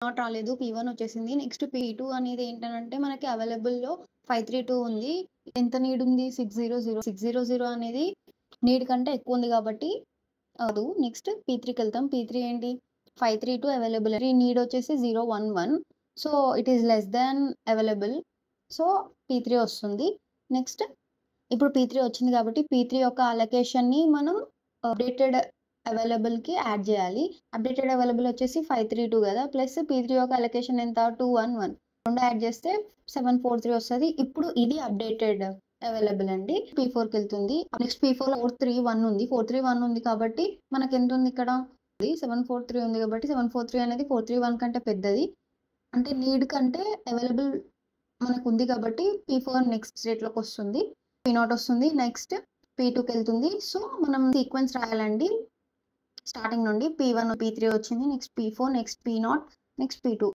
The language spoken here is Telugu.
నాట్ రాలేదు. P1 వచ్చేసింది. నెక్స్ట్ P2 అనేది ఏంటనంటే మనకి అవైలబుల్‌లో 532 ఉంది. ఎంత నీడ్ ఉంది? 600. 600 అనేది నీడ్ కంటే ఎక్కువ ఉంది కాబట్టి అవ్వదు. నెక్స్ట్ P3కెళ్తాం. P3 ఏంటి? 532 అవైలబుల్. నీడ్ వచ్చేసి 011. So, it is less than available. So, P3 వస్తుంది. నెక్స్ట్ ఇప్పుడు P3 వచ్చింది కాబట్టి P3 యొక్క అలొకేషన్‌ని మనం అప్డేటెడ్ అవైలబుల్‌కి యాడ్ జేయాలి. అప్డేటెడ్ అవైలబుల్ వచ్చేసి 532 గదా! ప్లస్ P3 యొక్క అలొకేషన్ ఎంత? 211. 2 యాడ్ జేస్తే 743 వస్తది. ఇప్పుడు ఇది అప్డేటెడ్ అవైలబుల్ అండి. P4కెళ్తుంది. నెక్స్ట్ P4లో 431 ఉంది. 431 ఉంది కాబట్టి మనకెంతుంది ఇక్కడ? 743 ఉంది కాబట్టి 743 అనేది 431 కంటే పెద్దది. అంటే నీడ్ కంటే అవైలబుల్ మనకుంది కాబట్టి P4 నెక్స్ట్ స్టేట్‌లోకొస్తుంది. P0 వస్తుంది. నెక్స్ట్ P2కెళ్తుంది. సో, మనం సీక్వెన్స్ రాయాలండి. స్టార్టింగ్ నుండి P1, P3 వచ్చింది. Next P4, next P0, next P2.